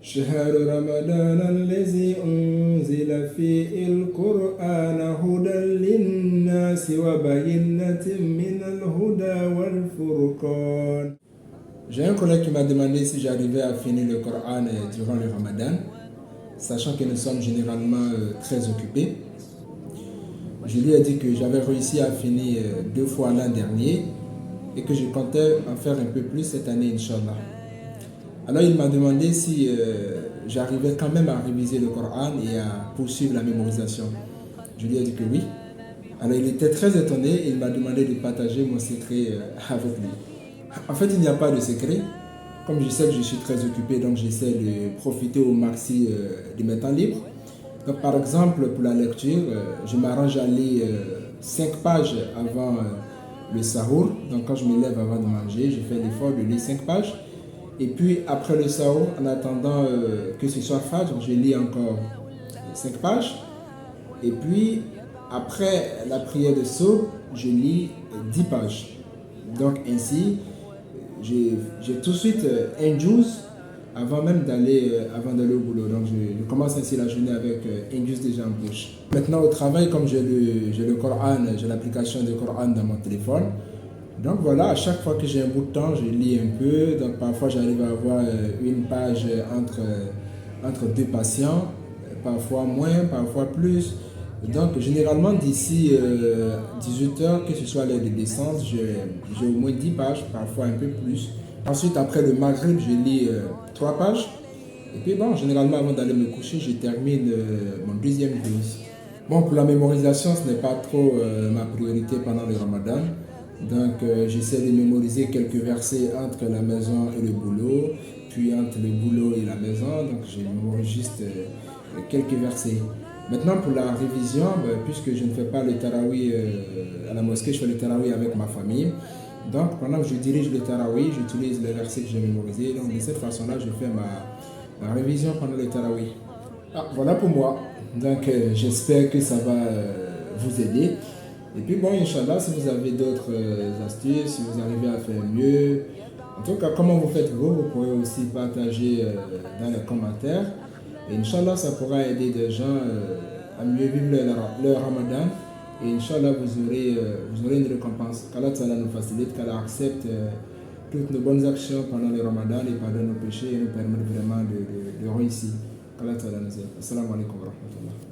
شهر رمضان الذي أنزل فيه القرآن هدى للناس وبينة من الهدى والفرقان. J'ai un collègue qui m'a demandé si j'arrivais à finir le Coran durant le Ramadan, sachant que nous sommes généralement très occupés. Je lui ai dit que j'avais réussi à finir 2 fois l'an dernier et que je comptais en faire un peu plus cette année, Inch'Allah. Alors il m'a demandé si j'arrivais quand même à réviser le Coran et à poursuivre la mémorisation. Je lui ai dit que oui. Alors il était très étonné et il m'a demandé de partager mon secret avec lui. En fait, il n'y a pas de secret. Comme je sais que je suis très occupé, donc j'essaie de profiter au maxi de mes temps libres. Donc, par exemple, pour la lecture, je m'arrange à lire 5 pages avant le sahur. Donc, quand je me lève avant de manger, je fais l'effort de lire 5 pages. Et puis, après le sahur, en attendant que ce soit fajr, je lis encore 5 pages. Et puis, après la prière de saut, je lis 10 pages. Donc, ainsi, j'ai tout de suite un juice avant même d'aller au boulot. Donc je commence ainsi la journée avec un juice déjà en bouche. Maintenant au travail, comme j'ai le Coran, j'ai l'application de Coran dans mon téléphone. Donc voilà, à chaque fois que j'ai un bout de temps, je lis un peu. Donc parfois j'arrive à avoir une page entre deux patients, parfois moins, parfois plus. Donc généralement d'ici 18 heures, que ce soit l'heure de descente, j'ai au moins 10 pages, parfois un peu plus. Ensuite, après le Maghrib, je lis 3 pages. Et puis bon, généralement avant d'aller me coucher, je termine mon deuxième juz. Bon, pour la mémorisation, ce n'est pas trop ma priorité pendant le Ramadan. Donc j'essaie de mémoriser quelques versets entre la maison et le boulot, puis entre le boulot et la maison. Donc je mémorise juste quelques versets. Maintenant pour la révision, puisque je ne fais pas le tarawih à la mosquée, je fais le tarawih avec ma famille. Donc pendant que je dirige le tarawih, j'utilise les versets que j'ai mémorisés. Donc de cette façon-là, je fais ma révision pendant le tarawih. Ah, voilà pour moi. Donc j'espère que ça va vous aider. Et puis bon, Inch'Allah, si vous avez d'autres astuces, si vous arrivez à faire mieux, en tout cas, comment vous faites vous pourrez aussi partager dans les commentaires. Et Inch'Allah, ça pourra aider des gens à mieux vivre leur Ramadan. Et Inch'Allah, vous aurez une récompense. Qu'Allah Ta'ala nous facilite, qu'Allah accepte toutes nos bonnes actions pendant le Ramadan et pardonne nos péchés et nous permette vraiment de réussir. Qu'Allah Ta'ala nous aide. Assalamu alaikum wa rahmatullah.